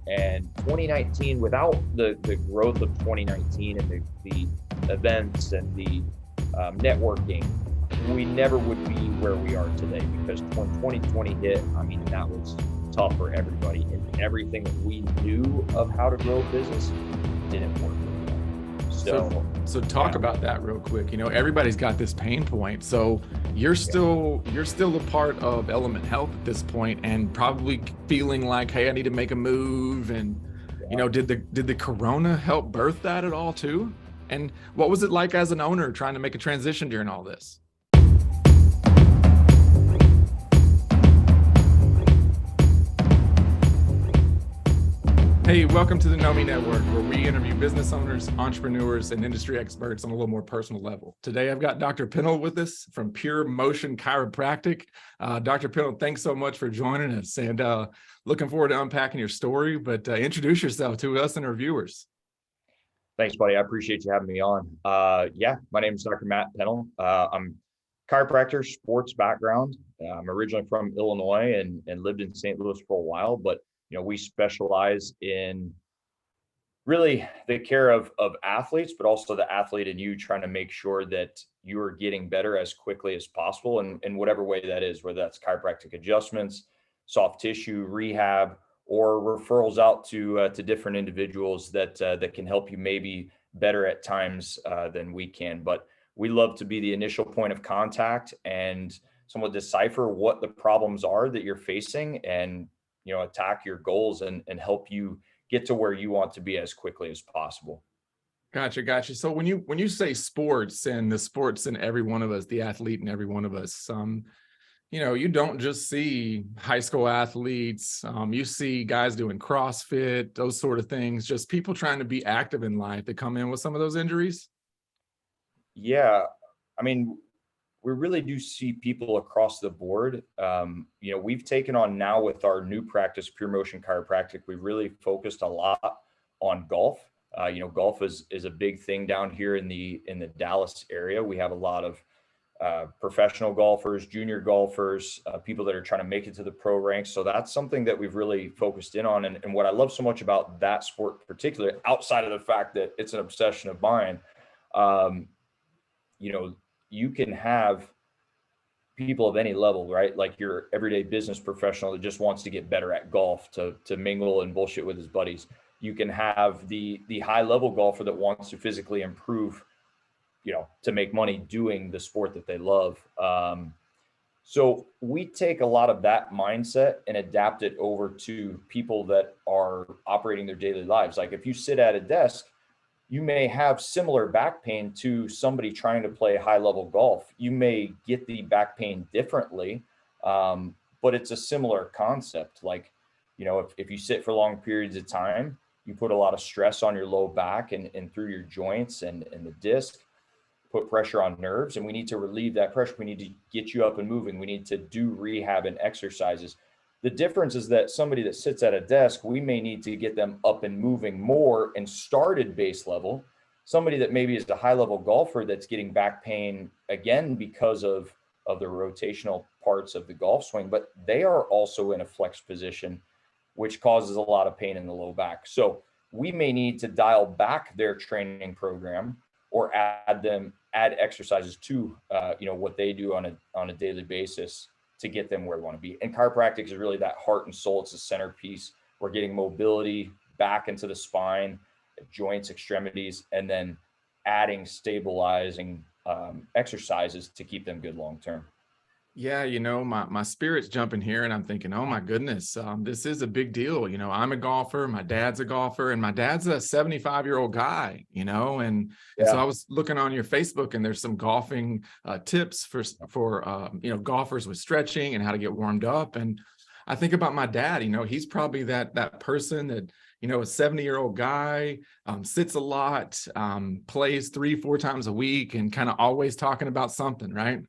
And 2019, without the growth of 2019 and the events and the networking, we never would be where we are today, because when 2020 hit, I mean, that was tough for everybody, and everything that we knew of how to grow a business didn't work anymore. So talk about that real quick. Everybody's got this pain point. So you're still a part of Element Health at this point, and probably feeling like, hey, I need to make a move. And did the Corona help birth that at all too? And what was it like as an owner trying to make a transition during all this? Hey, welcome to the Know Me Network, where we interview business owners, entrepreneurs, and industry experts on a little more personal level. Today, I've got Dr. Pennell with us from Pure Motion Chiropractic. Dr. Pennell, thanks so much for joining us, and looking forward to unpacking your story, but introduce yourself to us and our viewers. Thanks, buddy. I appreciate you having me on. My name is Dr. Matt Pennell. I'm chiropractor, sports background. I'm originally from Illinois and lived in St. Louis for a while, but we specialize in really the care of athletes, but also the athlete and you, trying to make sure that you are getting better as quickly as possible in whatever way that is, whether that's chiropractic adjustments, soft tissue rehab, or referrals out to different individuals that can help you maybe better at times than we can. But we love to be the initial point of contact and somewhat decipher what the problems are that you're facing, and attack your goals and help you get to where you want to be as quickly as possible. Gotcha. So when you say sports, and the sports in every one of us, the athlete in every one of us, you don't just see high school athletes. You see guys doing CrossFit, those sort of things, just people trying to be active in life that come in with some of those injuries. Yeah, I mean, we really do see people across the board. We've taken on now with our new practice, Pure Motion Chiropractic, we've really focused a lot on golf. Golf is a big thing down here in the Dallas area. We have a lot of professional golfers, junior golfers, people that are trying to make it to the pro ranks. So that's something that we've really focused in on. And what I love so much about that sport, particularly outside of the fact that it's an obsession of mine, you can have people of any level, right? Like your everyday business professional that just wants to get better at golf to mingle and bullshit with his buddies. You can have the high level golfer that wants to physically improve, to make money doing the sport that they love. So we take a lot of that mindset and adapt it over to people that are operating their daily lives. Like if you sit at a desk, you may have similar back pain to somebody trying to play high level golf. You may get the back pain differently, but it's a similar concept. Like, if you sit for long periods of time, you put a lot of stress on your low back and through your joints and the disc, put pressure on nerves, and we need to relieve that pressure. We need to get you up and moving. We need to do rehab and exercises. The difference is that somebody that sits at a desk, we may need to get them up and moving more and start at base level. Somebody that maybe is a high level golfer that's getting back pain again because of the rotational parts of the golf swing, but they are also in a flex position, which causes a lot of pain in the low back. So we may need to dial back their training program or add exercises to what they do on a daily basis to get them where we want to be. And chiropractic is really that heart and soul. It's the centerpiece. We're getting mobility back into the spine, joints, extremities, and then adding stabilizing exercises to keep them good long term. Yeah, my spirit's jumping here, and I'm thinking, oh my goodness, this is a big deal. I'm a golfer, my dad's a golfer, and my dad's a 75-year-old guy, and so I was looking on your Facebook, and there's some golfing tips for golfers with stretching and how to get warmed up. And I think about my dad, he's probably that person that, a 70-year-old guy, sits a lot, plays 3-4 times a week, and kind of always talking about something, right?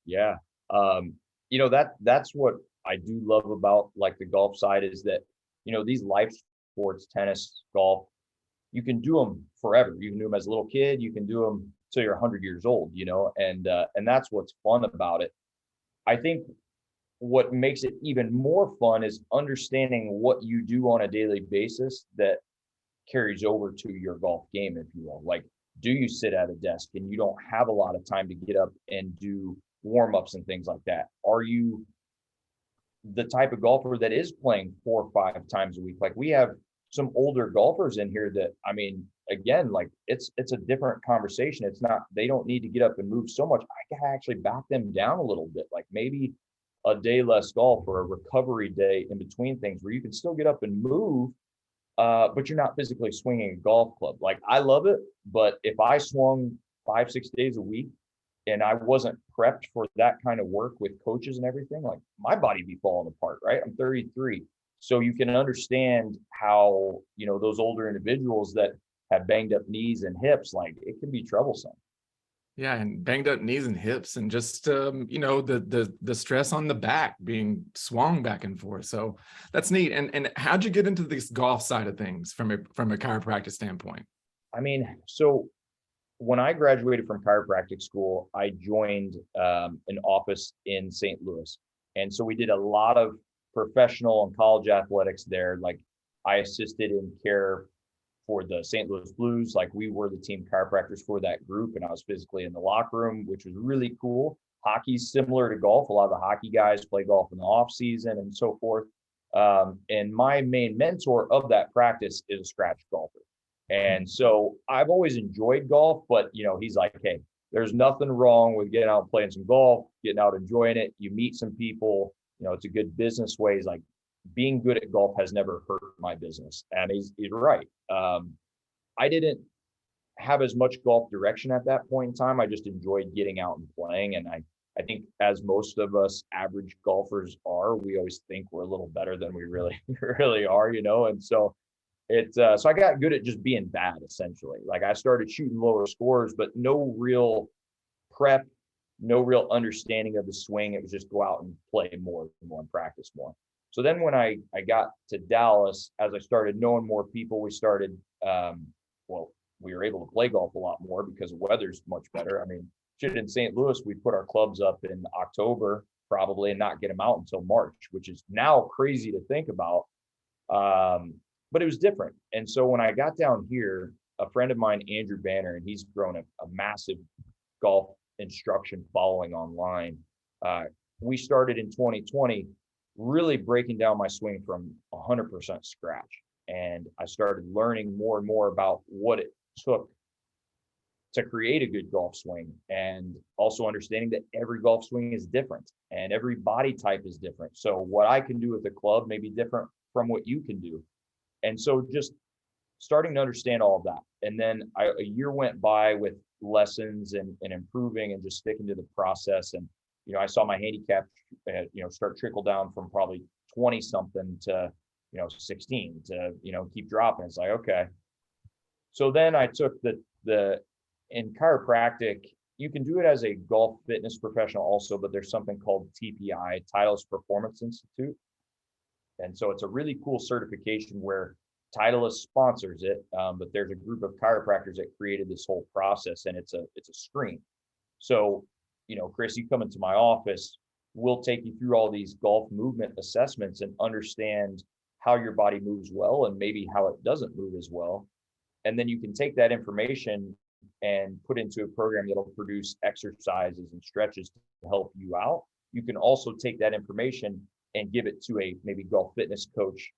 Yeah. That's what I do love about like the golf side is that, these life sports, tennis, golf, you can do them forever. You can do them as a little kid. You can do them till you're 100 years old, and that's what's fun about it. I think what makes it even more fun is understanding what you do on a daily basis that carries over to your golf game, if you will. Like, do you sit at a desk and you don't have a lot of time to get up and do warm-ups and things like that? Are you the type of golfer that is playing 4 or 5 times a week? Like, we have some older golfers in here that, I mean, again, like it's a different conversation. It's not, they don't need to get up and move so much. I can actually back them down a little bit, like maybe a day less golf or a recovery day in between things where you can still get up and move, but you're not physically swinging a golf club. Like, I love it, but if I swung 5, 6 days a week and I wasn't prepped for that kind of work with coaches and everything, like my body be falling apart, right? I'm 33. So you can understand how, those older individuals that have banged up knees and hips, like it can be troublesome. Yeah, and banged up knees and hips, and just the stress on the back being swung back and forth. So that's neat. And how'd you get into this golf side of things from a chiropractic standpoint? I mean, so when I graduated from chiropractic school, I joined an office in St. Louis. And so we did a lot of professional and college athletics there. Like, I assisted in care for the St. Louis Blues. Like, we were the team chiropractors for that group, and I was physically in the locker room, which was really cool. Hockey's similar to golf. A lot of the hockey guys play golf in the off season and so forth. And my main mentor of that practice is a scratch golfer. And so I've always enjoyed golf, but he's like, hey, there's nothing wrong with getting out and playing some golf, getting out, enjoying it. You meet some people, it's a good business way. He's like, being good at golf has never hurt my business. And he's right. I didn't have as much golf direction at that point in time. I just enjoyed getting out and playing. And I think, as most of us average golfers are, we always think we're a little better than we really, really are, And so so I got good at just being bad, essentially. Like, I started shooting lower scores, but no real prep, no real understanding of the swing. It was just go out and play more and practice more. So then when I got to Dallas, as I started knowing more people, we started, we were able to play golf a lot more because the weather's much better. I mean, shit, in St. Louis, we put our clubs up in October probably and not get them out until March, which is now crazy to think about. But it was different. And so when I got down here, a friend of mine, Andrew Banner, and he's grown a massive golf instruction following online. We started in 2020, really breaking down my swing from 100% scratch. And I started learning more and more about what it took to create a good golf swing, and also understanding that every golf swing is different and every body type is different. So what I can do with the club may be different from what you can do. And so just starting to understand all of that. And then a year went by with lessons and improving and just sticking to the process. And, I saw my handicap, start trickle down from probably 20 something to, 16 to, keep dropping. It's like, okay. So then I took in chiropractic, you can do it as a golf fitness professional also, but there's something called TPI, Titleist Performance Institute. And so it's a really cool certification where Titleist sponsors it, but there's a group of chiropractors that created this whole process, and it's a screen. So, Chris, you come into my office, we'll take you through all these golf movement assessments and understand how your body moves well and maybe how it doesn't move as well. And then you can take that information and put into a program that'll produce exercises and stretches to help you out. You can also take that information and give it to a maybe golf fitness coach,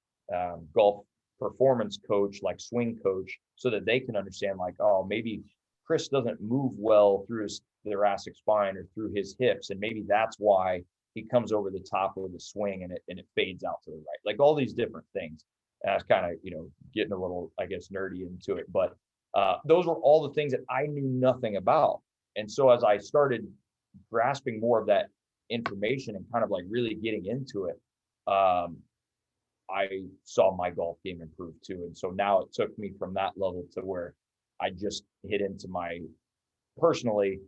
golf performance coach, like swing coach, so that they can understand, like, oh, maybe Chris doesn't move well through his thoracic spine or through his hips, and maybe that's why he comes over the top of the swing and it fades out to the right. Like, all these different things. And I was kind of, getting a little, I guess, nerdy into it, but those were all the things that I knew nothing about. And so as I started grasping more of that information and kind of like really getting into it, I saw my golf game improve too. And so now it took me from that level to where I just hit into my personally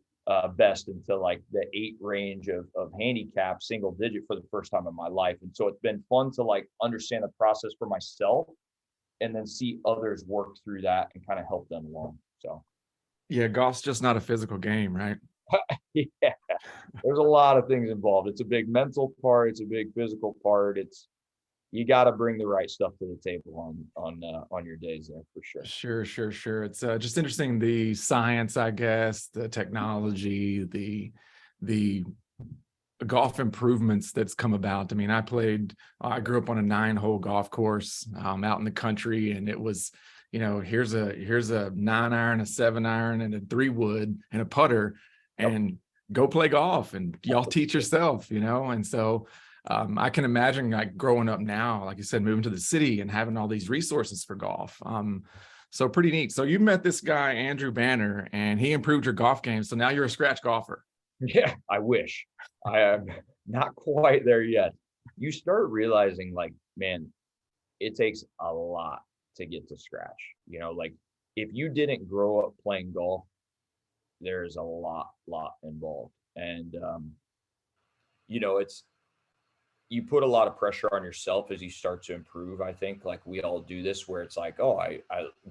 best into like the 8 range of handicap, single digit, for the first time in my life. And so it's been fun to like understand the process for myself and then see others work through that and kind of help them along. So yeah, golf's just not a physical game, right? Yeah. There's a lot of things involved. It's a big mental part. It's a big physical part. You got to bring the right stuff to the table on your days there for sure. Sure. It's just interesting, the science, I guess, the technology, the golf improvements that's come about. I mean, I grew up on a 9-hole golf course out in the country, and it was, here's a 9-iron, a 7-iron, and a 3-wood and a putter, and go play golf, and y'all teach yourself, and so I can imagine, like, growing up now, like you said, moving to the city and having all these resources for golf. So pretty neat. So you met this guy, Andrew Banner, and he improved your golf game. So now you're a scratch golfer. Yeah, I wish. I am not quite there yet. You start realizing, like, man, it takes a lot to get to scratch. Like, if you didn't grow up playing golf, there's a lot involved. And it's you put a lot of pressure on yourself as you start to improve. I think, like, we all do this, where it's like, oh, I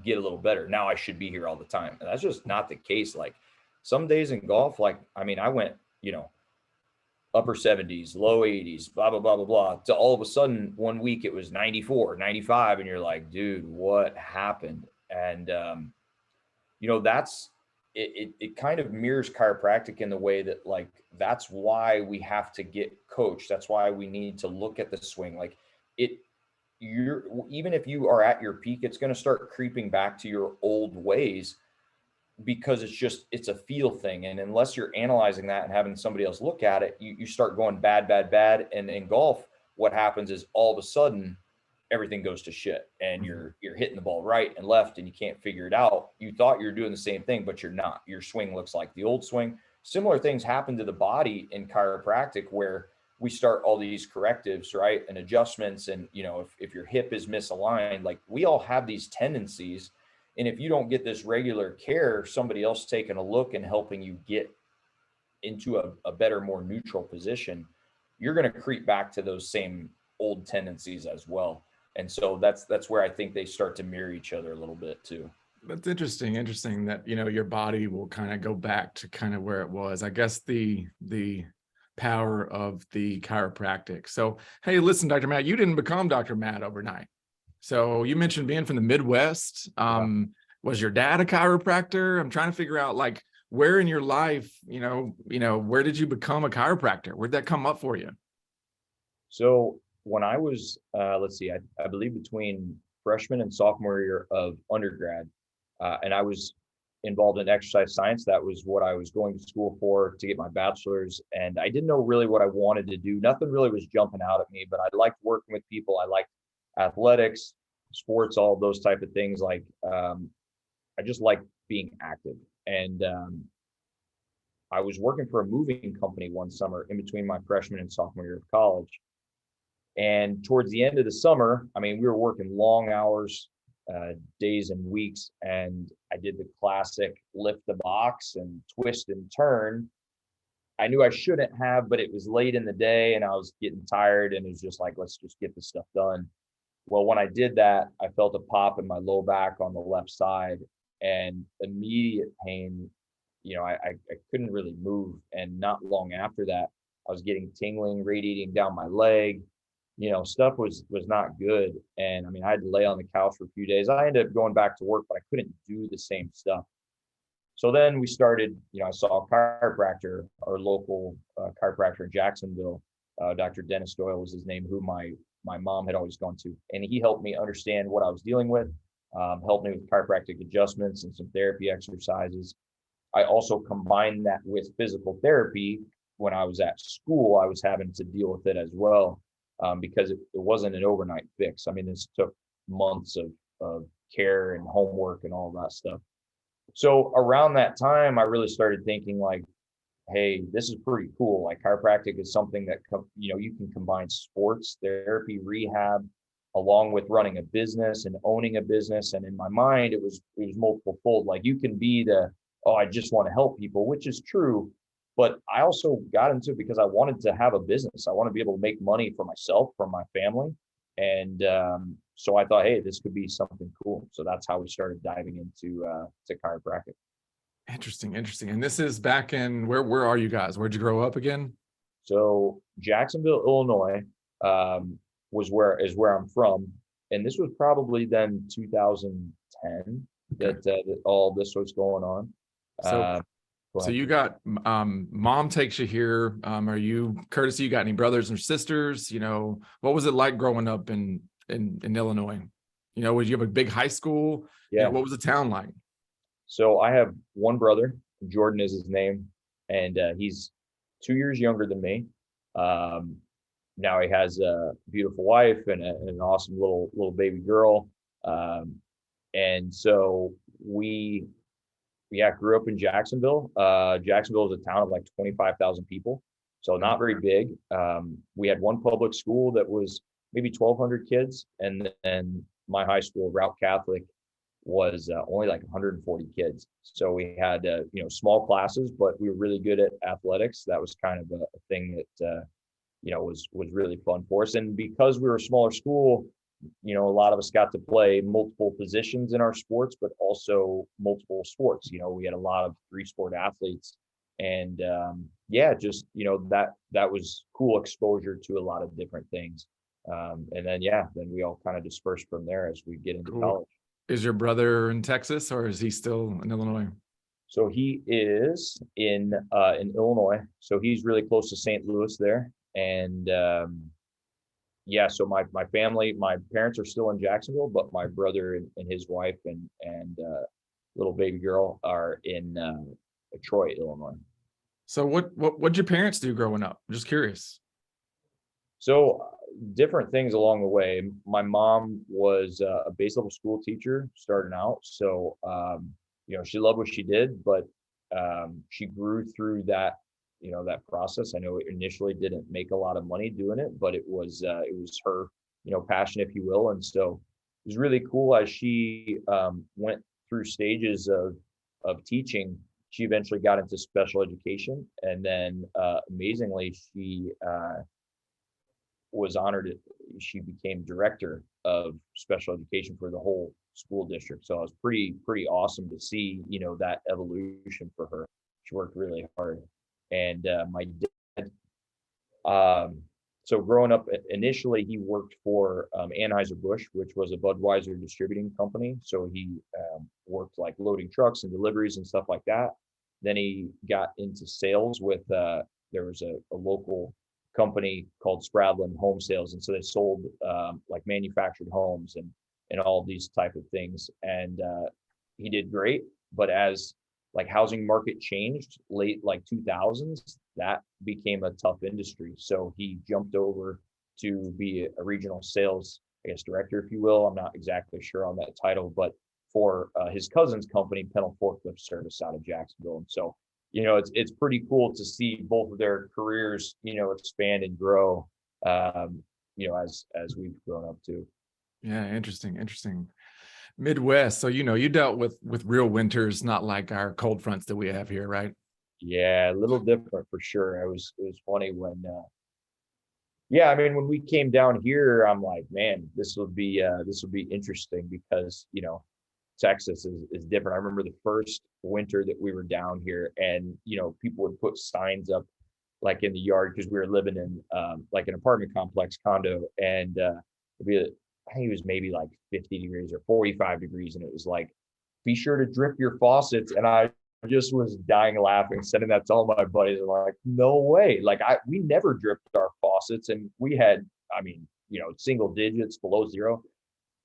get a little better. Now I should be here all the time. And that's just not the case. Like, some days in golf, like, I mean, I went, upper 70s, low 80s, blah, blah, blah, blah, blah, to all of a sudden one week it was 94, 95. And you're like, dude, what happened? And, that's, it kind of mirrors chiropractic in the way that, like, that's why we have to get coached. That's why we need to look at the swing. Like, even if you are at your peak, it's going to start creeping back to your old ways, because it's a feel thing. And unless you're analyzing that and having somebody else look at it, you start going bad. And in golf, what happens is, all of a sudden everything goes to shit, and you're hitting the ball right and left, and you can't figure it out. You thought you're doing the same thing, but you're not. Your swing looks like the old swing. Similar things happen to the body in chiropractic, where we start all these correctives, right, and adjustments. And if your hip is misaligned, like, we all have these tendencies. And if you don't get this regular care, somebody else taking a look and helping you get into a better, more neutral position, you're going to creep back to those same old tendencies as well. And so that's where I think they start to mirror each other a little bit too. That's interesting that, your body will kind of go back to kind of where it was. I guess the power of the chiropractic. So, hey, listen, Dr. Matt, you didn't become Dr. Matt overnight. So you mentioned being from the Midwest. Was your dad a chiropractor? I'm trying to figure out, like, where in your life, where did you become a chiropractor? Where'd that come up for you? So when I was, let's see, I believe between freshman and sophomore year of undergrad, and I was involved in exercise science. That was what I was going to school for, to get my bachelor's. And I didn't know really what I wanted to do. Nothing really was jumping out at me, but I liked working with people. I liked athletics, sports, all those type of things. Like, I just like being active. And I was working for a moving company one summer in between my freshman and sophomore year of college. And towards the end of the summer, I mean, we were working long hours, days and weeks. And I did the classic lift the box and twist and turn. I knew I shouldn't have, but it was late in the day and I was getting tired, and it was just like, let's just get this stuff done. Well, when I did that, I felt a pop in my low back on the left side, and immediate pain. I couldn't really move. And not long after that, I was getting tingling, radiating down my leg. Stuff was not good. And I mean, I had to lay on the couch for a few days. I ended up going back to work, but I couldn't do the same stuff. So then we started, I saw a chiropractor, our local chiropractor in Jacksonville. Dr. Dennis Doyle was his name, who my mom had always gone to. And he helped me understand what I was dealing with, helped me with chiropractic adjustments and some therapy exercises. I also combined that with physical therapy. When I was at school, I was having to deal with it as well, because it wasn't an overnight fix. I mean, this took months of care and homework and all that stuff. So around that time, I really started thinking, like, hey, this is pretty cool. Like, chiropractic is something that, you can combine sports therapy, rehab, along with running a business and owning a business. And in my mind, it was multiple fold. Like, you can be I just want to help people, which is true. But I also got into it because I wanted to have a business. I want to be able to make money for myself, for my family. And so I thought, hey, this could be something cool. So that's how we started diving into to chiropractic. Interesting. And this is back in where are you guys? Where'd you grow up again? So Jacksonville, Illinois, is where I'm from, and this was probably then 2010 Okay. that all this was going on. So Go so ahead. you got mom takes you here. Are you Courtesy? You got any brothers and sisters? What was it like growing up in Illinois? Would you have a big high school? Yeah. What was the town like? So I have one brother, Jordan is his name, and he's 2 years younger than me. Now he has a beautiful wife and an awesome little baby girl. And so we grew up in Jacksonville. Jacksonville is a town of like 25,000 people, so not very big. We had one public school that was maybe 1,200 kids, and then my high school, Route Catholic, was only like 140 kids. So we had small classes, but we were really good at athletics. That was kind of a thing that was really fun for us. And because we were a smaller school, a lot of us got to play multiple positions in our sports, but also multiple sports. We had a lot of 3-sport athletes, and that was cool exposure to a lot of different things. And then we all kind of dispersed from there as we get into college. Is your brother in Texas, or is he still in Illinois? So he is in Illinois. So he's really close to St. Louis there. And so my family, my parents are still in Jacksonville, but my brother and his wife and little baby girl are in Troy, Illinois. So what'd your parents do growing up? I'm just curious. So different things along the way. My mom was a base level school teacher starting out. So, she loved what she did, but she grew through that process. I know it initially didn't make a lot of money doing it, but it was her, passion, if you will. And so it was really cool as she went through stages of teaching. She eventually got into special education, and then amazingly, she was honored. She became director of special education for the whole school district. So it was pretty awesome to see, that evolution for her. She worked really hard. And my dad, so growing up, initially he worked for Anheuser-Busch, which was a Budweiser distributing company. So he worked like loading trucks and deliveries and stuff like that. Then he got into sales with, there was a local company called Spradlin Home Sales, and so they sold like manufactured homes and all these type of things. And he did great, but as like housing market changed late like 2000s, that became a tough industry. So he jumped over to be a regional sales, director, if you will. I'm not exactly sure on that title, but for his cousin's company, Pennell Forklift Service out of Jacksonville. And so it's pretty cool to see both of their careers, expand and grow, as we've grown up too. Yeah, interesting. Midwest. So, you dealt with real winters, not like our cold fronts that we have here, right? Yeah, a little different for sure. It was funny when, when we came down here, I'm like, man, this will be interesting because, Texas is different. I remember the first winter that we were down here, and people would put signs up like in the yard, because we were living in like an apartment complex condo, and I think it was maybe like 50 degrees or 45 degrees, and it was like, be sure to drip your faucets. And I just was dying laughing, sending that to all my buddies, and like, no way, like we never dripped our faucets, and we had single digits below zero.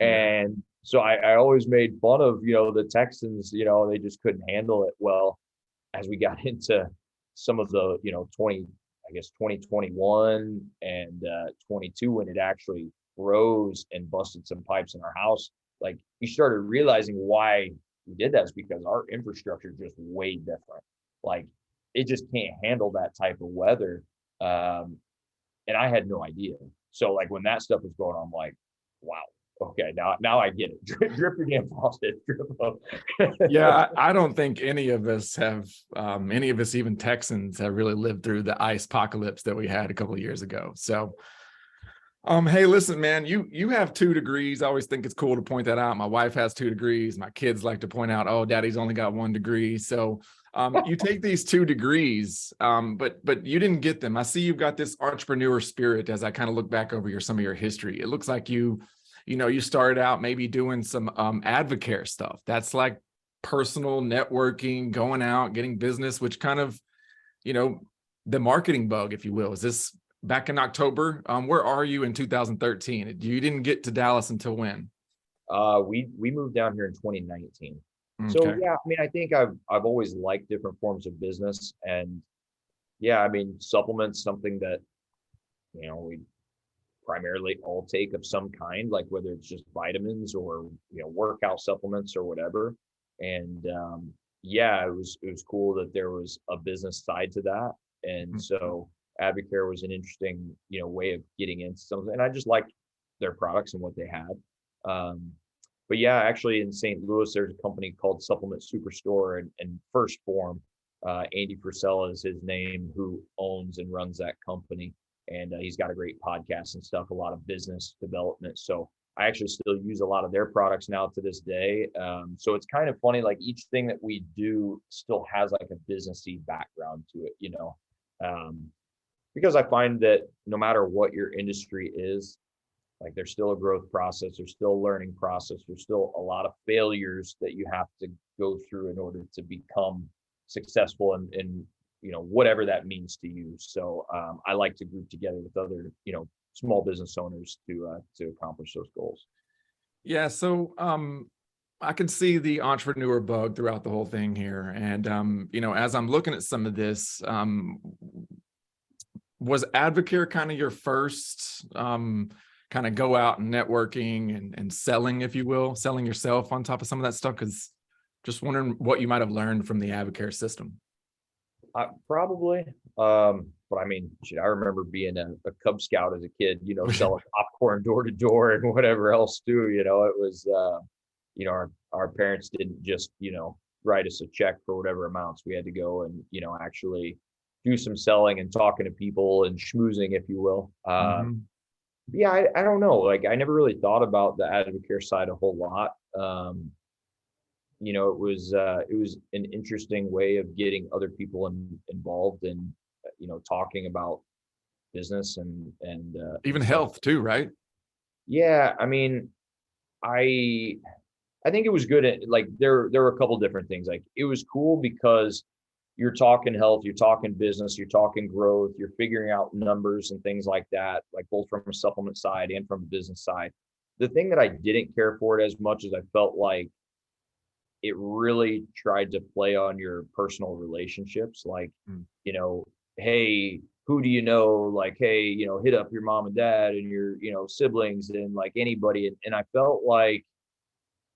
And so I always made fun of, the Texans, they just couldn't handle it. Well, as we got into some of the, 2021 and 22, when it actually froze and busted some pipes in our house, like you started realizing why we did that is because our infrastructure is just way different. Like it just can't handle that type of weather. And I had no idea. So like when that stuff was going on, I'm like, wow. Okay, now I get it. Drip your damn faucet. Yeah, I don't think any of us, even Texans, have really lived through the ice apocalypse that we had a couple of years ago. So Hey, listen, man, you have 2 degrees. I always think it's cool to point that out. My wife has 2 degrees. My kids like to point out, oh, daddy's only got 1 degree. So you take these 2 degrees, but you didn't get them. I see you've got this entrepreneur spirit as I kind of look back over some of your history. It looks like you started out maybe doing some advocare stuff. That's like personal networking, going out, getting business, which kind of, you know, the marketing bug, if you will. Is this back in October? Where are you in 2013? You didn't get to Dallas until when? We moved down here in 2019. So Okay. yeah, I mean, I think I've always liked different forms of business, and yeah, I mean, supplements something that we primarily all take of some kind, like whether it's just vitamins or workout supplements or whatever. And yeah, it was cool that there was a business side to that, and so Advocare was an interesting way of getting into something, and I just liked their products and what they had. But yeah, actually in St. Louis, there's a company called Supplement Superstore, and First Form. Andy Frisella is his name, who owns and runs that company, and he's got a great podcast and stuff, a lot of business development. So I actually still use a lot of their products now to this day. So it's kind of funny, like each thing that we do still has like a businessy background to it, because I find that no matter what your industry is, like there's still a growth process, there's still a learning process, there's still a lot of failures that you have to go through in order to become successful in whatever that means to you. So I like to group together with other small business owners to accomplish those goals. Yeah. So I can see the entrepreneur bug throughout the whole thing here. And as I'm looking at some of this, was Advocare kind of your first kind of go out and networking and selling, if you will, selling yourself on top of some of that stuff? Because just wondering what you might have learned from the Advocare system. Probably. But I mean, shit, I remember being a Cub Scout as a kid, selling popcorn door to door and whatever else too. It was, our parents didn't just, write us a check for whatever amounts. We had to go and, actually do some selling and talking to people and schmoozing, if you will. Yeah, I don't know. Like, I never really thought about the Advocare side a whole lot. It was an interesting way of getting other people involved in, talking about business and Even stuff. health too, right? Yeah, I mean, I think it was good at, like, there were a couple different things. Like, it was cool because you're talking health, you're talking business, you're talking growth, you're figuring out numbers and things like that, like both from a supplement side and from a business side. The thing that I didn't care for it as much as I felt like it really tried to play on your personal relationships, like, hey, who do you know? Like, hey, hit up your mom and dad and your, siblings and like anybody. And I felt like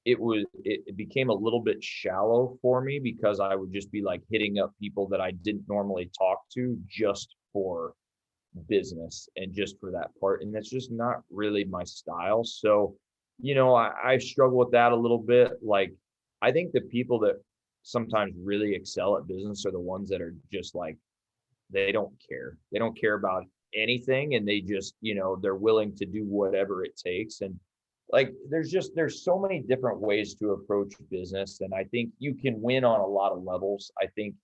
it became a little bit shallow for me because I would just be like hitting up people that I didn't normally talk to just for business and just for that part. And that's just not really my style. So, I struggle with that a little bit. Like, I think the people that sometimes really excel at business are the ones that are just like, they don't care. They don't care about anything. And they just, they're willing to do whatever it takes. And like, there's so many different ways to approach business. And I think you can win on a lot of levels. I think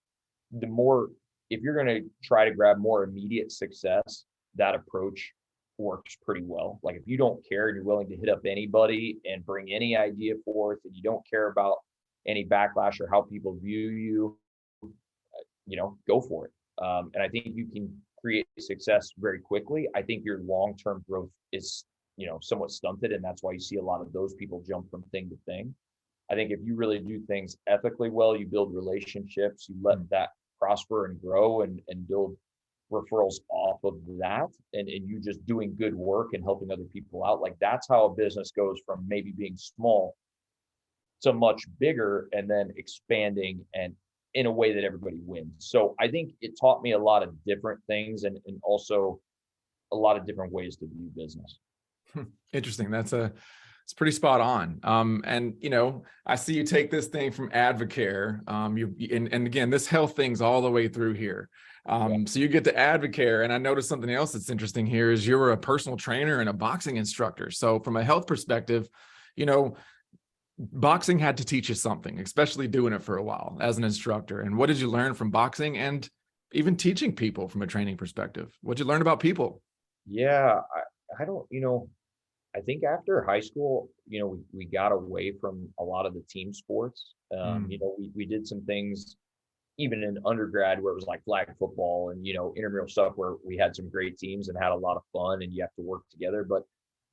if you're going to try to grab more immediate success, that approach works pretty well. Like, if you don't care and you're willing to hit up anybody and bring any idea forth, and you don't care about any backlash or how people view you, go for it. And I think you can create success very quickly. I think your long-term growth is, somewhat stunted. And that's why you see a lot of those people jump from thing to thing. I think if you really do things ethically well, you build relationships, you let that prosper and grow and build referrals off of that, and you just doing good work and helping other people out. Like, that's how a business goes from maybe being small to much bigger and then expanding and in a way that everybody wins. So I think it taught me a lot of different things and also a lot of different ways to view business. Interesting. It's pretty spot on. And I see you take this thing from Advocare. And again, this health thing's all the way through here. So you get to advocate. And I noticed something else that's interesting here is you're a personal trainer and a boxing instructor. So from a health perspective, boxing had to teach you something, especially doing it for a while as an instructor. And what did you learn from boxing and even teaching people from a training perspective? What'd you learn about people? Yeah, I don't, I think after high school, we got away from a lot of the team sports. We did some things even in undergrad where it was like flag football and, intramural stuff where we had some great teams and had a lot of fun and you have to work together. But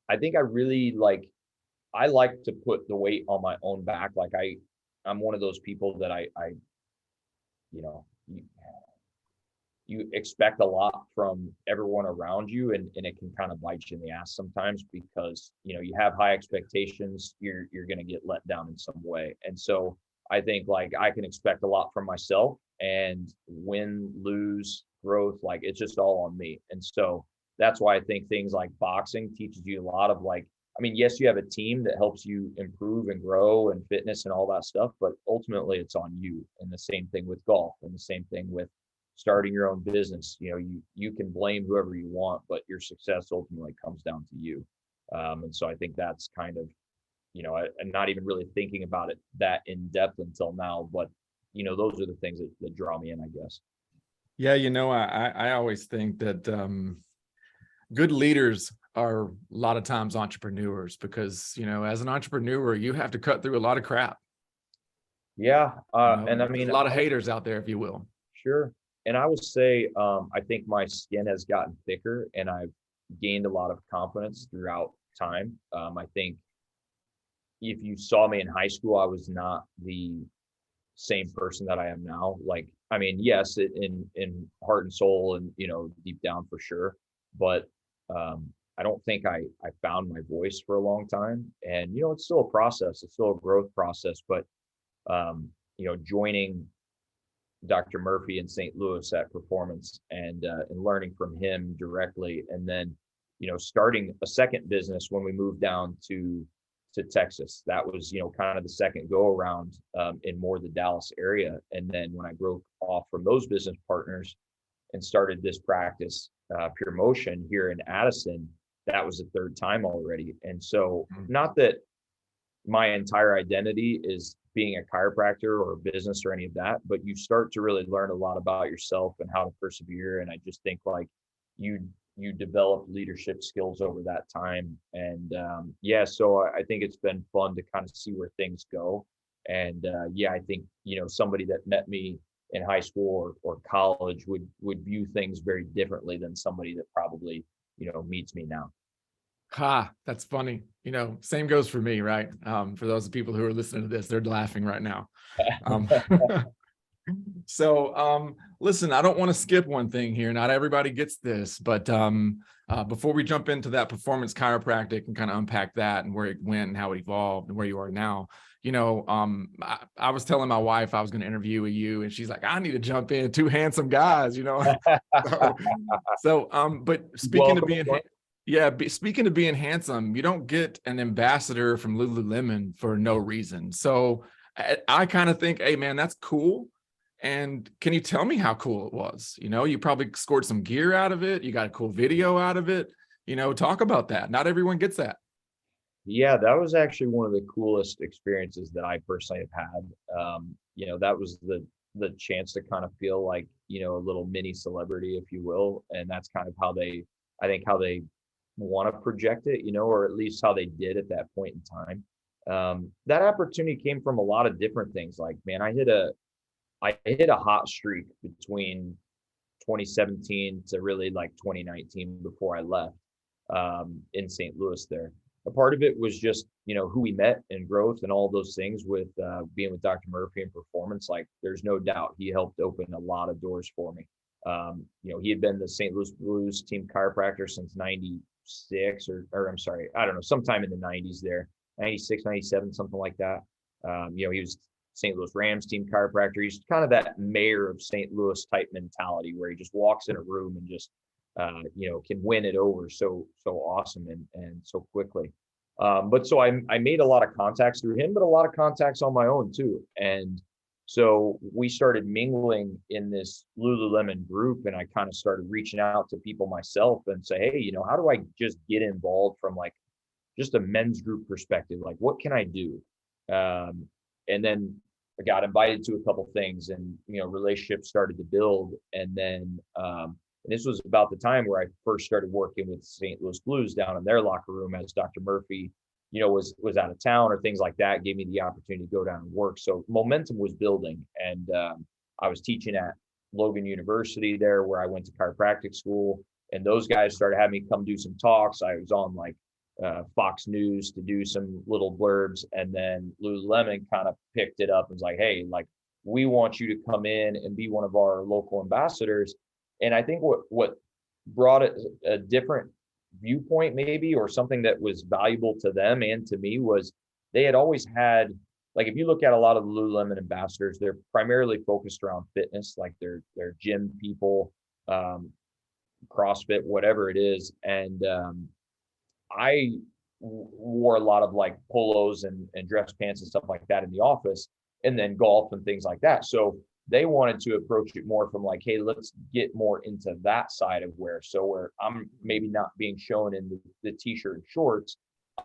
I think I like to put the weight on my own back. Like I'm one of those people that you know, you, you expect a lot from everyone around you, and it can kind of bite you in the ass sometimes because, you have high expectations, you're going to get let down in some way. And so I think like I can expect a lot from myself, and win, lose, growth, like it's just all on me. And so that's why I think things like boxing teaches you a lot of like, I mean, yes, you have a team that helps you improve and grow and fitness and all that stuff, but ultimately it's on you. And the same thing with golf, and the same thing with starting your own business. You can blame whoever you want, but your success ultimately comes down to you. And so I think that's kind of, I'm not even really thinking about it that in depth until now, but those are the things that draw me in, I guess. Yeah, I always think that good leaders are a lot of times entrepreneurs because, as an entrepreneur, you have to cut through a lot of crap. Yeah. And I mean, a lot of haters out there, if you will. Sure. And I would say, I think my skin has gotten thicker and I've gained a lot of confidence throughout time. I think if you saw me in high school, I was not the same person that I am now. Like, I mean, yes, in heart and soul and, deep down for sure. But I don't think I found my voice for a long time. And, it's still a process. It's still a growth process. But, joining Dr. Murphy in St. Louis at Performance and learning from him directly. And then, starting a second business when we moved down to Texas. That was, kind of the second go around in more the Dallas area. And then when I broke off from those business partners and started this practice, Pure Motion here in Addison, that was the third time already. And so not that my entire identity is being a chiropractor or a business or any of that, but you start to really learn a lot about yourself and how to persevere. And I just think like you develop leadership skills over that time. And so I think it's been fun to kind of see where things go. And I think, somebody that met me in high school or college would view things very differently than somebody that probably, meets me now. That's funny. Same goes for me, right? For those people who are listening to this, they're laughing right now. So listen, I don't want to skip one thing here. Not everybody gets this, but before we jump into that performance chiropractic and kind of unpack that and where it went and how it evolved and where you are now, I was telling my wife I was going to interview you, and she's like, I need to jump in. Two handsome guys, but speaking of being speaking of being handsome, you don't get an ambassador from Lululemon for no reason. So I kind of think, hey man, that's cool. And can you tell me how cool it was? You probably scored some gear out of it. You got a cool video out of it. Talk about that. Not everyone gets that. Yeah, that was actually one of the coolest experiences that I personally have had. That was the chance to kind of feel like, a little mini celebrity, if you will. And that's kind of how they want to project it, or at least how they did at that point in time. That opportunity came from a lot of different things. Like, man, I hit a hot streak between 2017 to really like 2019 before I left in St. Louis there. A part of it was just, who we met and growth and all those things with being with Dr. Murphy and Performance. Like, there's no doubt he helped open a lot of doors for me. He had been the St. Louis Blues team chiropractor since 96 or I'm sorry, I don't know, sometime in the 90s there, 96, 97, something like that. He was St. Louis Rams team chiropractor. He's kind of that mayor of St. Louis type mentality where he just walks in a room and just, can win it over so awesome and so quickly. But so I made a lot of contacts through him, but a lot of contacts on my own too. And So we started mingling in this Lululemon group, and I kind of started reaching out to people myself and say, hey, how do I just get involved from like just a men's group perspective? Like, what can I do? Um, and then I got invited to a couple things, and relationships started to build. And then and this was about the time where I first started working with St. Louis Blues down in their locker room, as Dr. Murphy, was out of town or things like that, gave me the opportunity to go down and work. So momentum was building, and I was teaching at Logan University there, where I went to chiropractic school, and those guys started having me come do some talks. I was on like Fox News to do some little blurbs, and then Lululemon kind of picked it up and was like, hey, like, we want you to come in and be one of our local ambassadors. And I think what brought it a different viewpoint, maybe, or something that was valuable to them and to me, was they had always had, like, if you look at a lot of the Lululemon ambassadors, they're primarily focused around fitness, like they're gym people, CrossFit, whatever it is. And I wore a lot of like polos and dress pants and stuff like that in the office, and then golf and things like that. So they wanted to approach it more from like, hey, let's get more into that side of wear. So where I'm maybe not being shown in the t-shirt and shorts,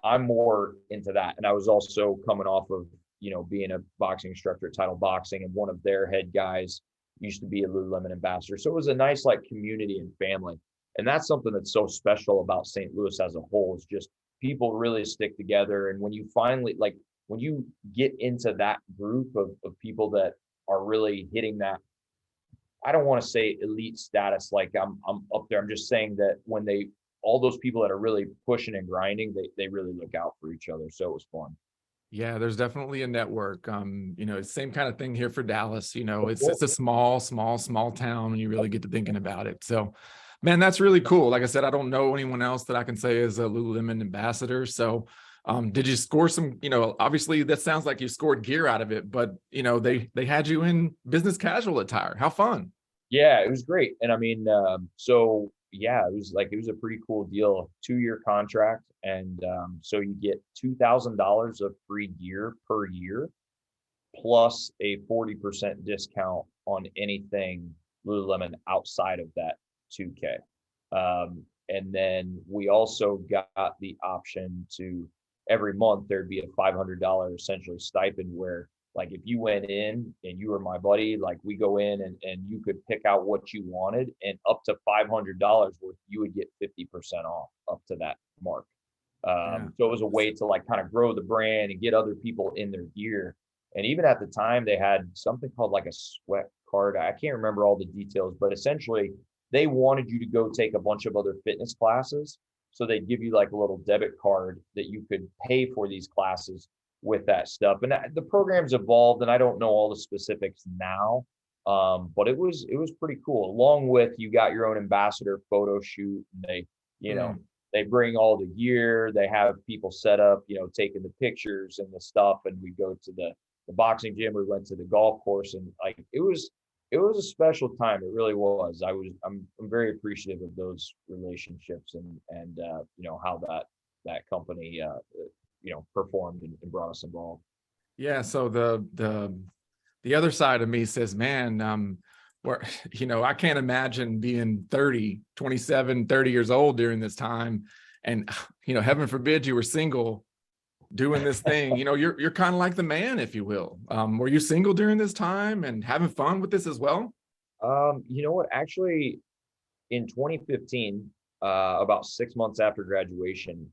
I'm more into that. And I was also coming off of, being a boxing instructor at Title Boxing, and one of their head guys used to be a Lululemon ambassador. So it was a nice like community and family. And that's something that's so special about St. Louis as a whole, is just people really stick together. And when you finally, like, when you get into that group of people that are really hitting that, I don't want to say elite status, like I'm up there. I'm just saying that when all those people that are really pushing and grinding, they really look out for each other. So it was fun. Yeah, there's definitely a network. Same kind of thing here for Dallas. It's Cool. a small town when you really get to thinking about it. So, man, that's really cool. Like I said, I don't know anyone else that I can say is a Lululemon ambassador. So, did you score some, obviously that sounds like you scored gear out of it, but they had you in business casual attire. How fun. Yeah, it was great. And I mean, so yeah, it was a pretty cool deal, 2-year contract. And so you get $2,000 of free gear per year, plus a 40% discount on anything Lululemon outside of that 2K. And then we also got the option to, every month there'd be a $500 essentially stipend, where like if you went in and you were my buddy, like we go in and you could pick out what you wanted, and up to $500 worth, you would get 50% off up to that mark. Yeah. So it was a way to like kind of grow the brand and get other people in their gear. And even at the time, they had something called like a sweat card. I can't remember all the details, but essentially they wanted you to go take a bunch of other fitness classes. So they'd give you like a little debit card that you could pay for these classes with that stuff. And the program's evolved, and I don't know all the specifics now. But it was pretty cool. Along with, you got your own ambassador photo shoot, and they bring all the gear, they have people set up, taking the pictures and the stuff. And we go to the boxing gym, we went to the golf course, and like it was a special time. It really was. I'm very appreciative of those relationships, and how that company performed and brought us involved. Yeah. So the other side of me says, man, where, I can't imagine being 27, 30 years old during this time. And, heaven forbid you were single doing this thing. You're kind of like the man, if you will. Were you single during this time and having fun with this as well? You know what? Actually, in 2015, about 6 months after graduation,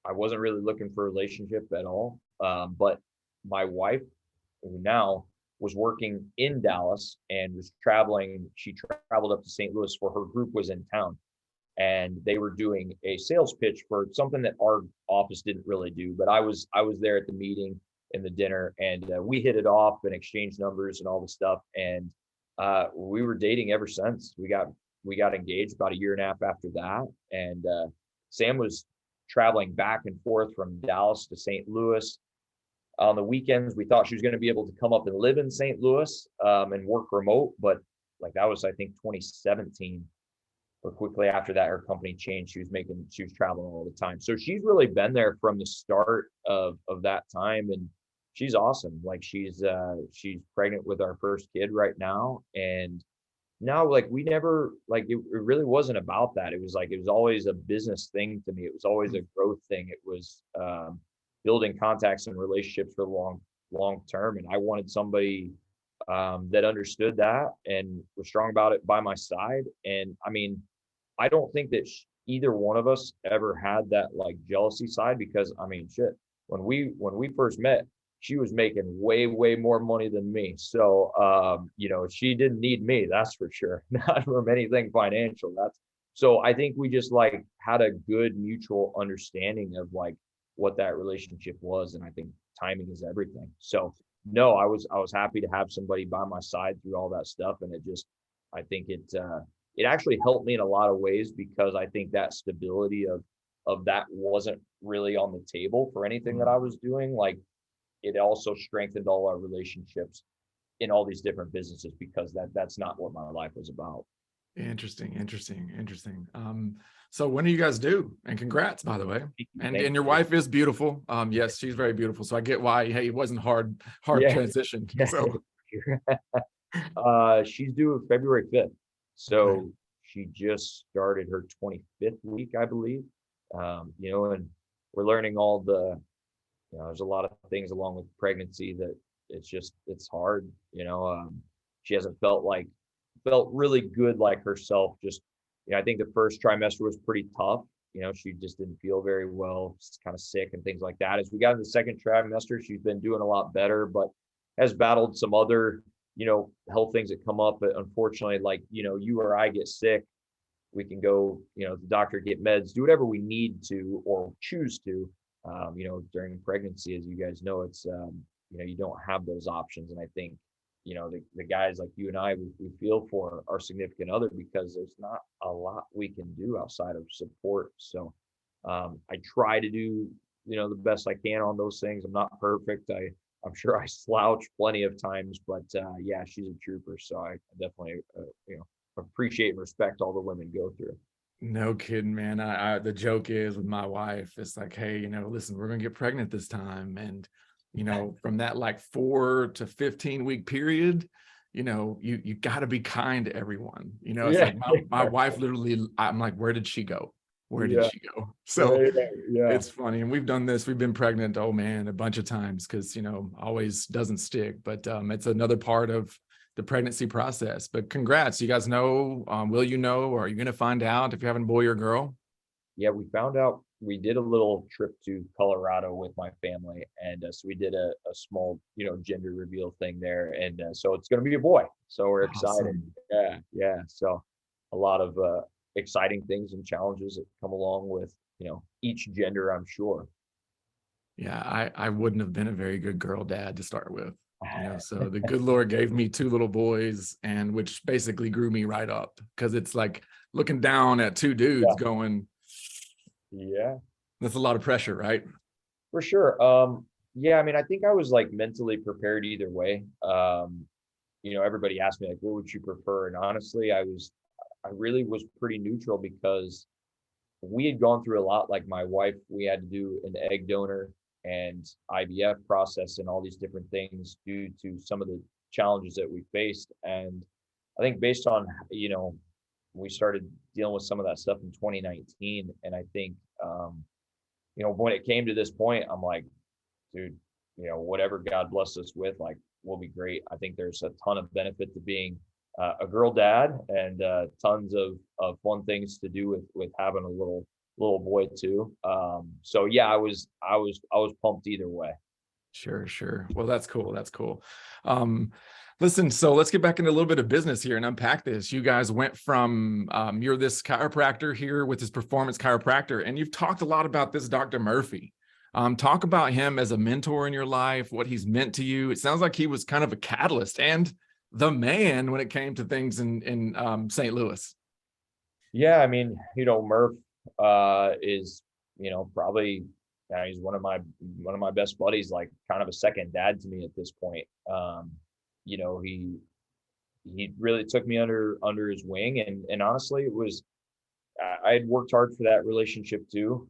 I wasn't really looking for a relationship at all. But my wife, who now was working in Dallas and was traveling, she traveled up to St. Louis, where her group was in town. And they were doing a sales pitch for something that our office didn't really do. But I was there at the meeting and the dinner, and we hit it off and exchanged numbers and all the stuff. And we were dating ever since. We got engaged about a year and a half after that. And Sam was traveling back and forth from Dallas to St. Louis. On the weekends, we thought she was going to be able to come up and live in St. Louis and work remote. But like that was, I think, 2017. But quickly after that, her company changed. She was traveling all the time. So she's really been there from the start of that time. And she's awesome. Like she's pregnant with our first kid right now. And no, like we never like it really wasn't about that. It was like it was always a business thing to me. It was always a growth thing. It was building contacts and relationships for long term. And I wanted somebody that understood that and was strong about it by my side. And I mean, I don't think that either one of us ever had that like jealousy side because I mean, shit, when we first met, she was making way more money than me. So, she didn't need me, that's for sure. Not from anything financial. So I think we just like had a good mutual understanding of like what that relationship was. And I think timing is everything. So no, I was happy to have somebody by my side through all that stuff. And I think it actually helped me in a lot of ways because I think that stability of that wasn't really on the table for anything that I was doing. Like it also strengthened all our relationships in all these different businesses because that's not what my life was about. Interesting. So when do you guys do? And congrats, by the way. And your wife is beautiful. Yes, she's very beautiful. So I get why, hey, it wasn't hard Yeah. transition. Yeah. So She's due February 5th. So okay. she just started her 25th week, I believe. And we're learning all there's a lot of things along with pregnancy that it's hard. She hasn't felt really good like herself. Just, I think the first trimester was pretty tough. She just didn't feel very well, just kind of sick and things like that. As we got into the second trimester, she's been doing a lot better, but has battled some other, health things that come up. But unfortunately, like, you or I get sick, we can go, the doctor, get meds, do whatever we need to or choose to. During pregnancy, as you guys know, it's, you don't have those options. And I think, the guys like you and I, we feel for our significant other because there's not a lot we can do outside of support. So I try to do, the best I can on those things. I'm not perfect. I'm sure I slouch plenty of times, but yeah, she's a trooper. So I definitely, appreciate and respect all the women go through. No kidding, man. The joke is with my wife, it's like, hey, listen, we're gonna get pregnant this time. And, from that like 4 to 15 week period, you gotta be kind to everyone. It's Yeah. like my wife literally, I'm like, where did she go? Where did Yeah. she go? So Yeah. it's funny. And we've been pregnant, oh man, a bunch of times because, always doesn't stick. But it's another part of the pregnancy process. But congrats, you guys know, will you know, or are you going to find out if you're having a boy or girl? Yeah, we found out. We did a little trip to Colorado with my family, and so we did a small, gender reveal thing there, and so it's going to be a boy. So we're excited. Awesome. Yeah. So a lot of exciting things and challenges that come along with, each gender, I'm sure. Yeah, I wouldn't have been a very good girl dad to start with. So the good Lord gave me 2 little boys, and which basically grew me right up because it's like looking down at 2 dudes Yeah. going, Yeah, that's a lot of pressure, right? for sure. Yeah, I mean, I think I was like mentally prepared either way. Everybody asked me like, what would you prefer? And honestly, I really was pretty neutral because we had gone through a lot. Like my wife, we had to do an egg donor and IVF process and all these different things due to some of the challenges that we faced. And I think based on, we started dealing with some of that stuff in 2019. And I think, when it came to this point, I'm like, dude, whatever God bless us with, like, will be great. I think there's a ton of benefit to being a girl dad and tons of fun things to do with having a little boy too. So yeah, I was pumped either way. Sure. Well, that's cool. Listen, so let's get back into a little bit of business here and unpack this. You guys went from, you're this chiropractor here with this performance chiropractor, and you've talked a lot about this Dr. Murphy. Talk about him as a mentor in your life, what he's meant to you. It sounds like he was kind of a catalyst and the man when it came to things in St. Louis. Yeah, I mean, Murph is, probably he's one of my best buddies, like kind of a second dad to me at this point. He really took me under his wing, and honestly, I had worked hard for that relationship too.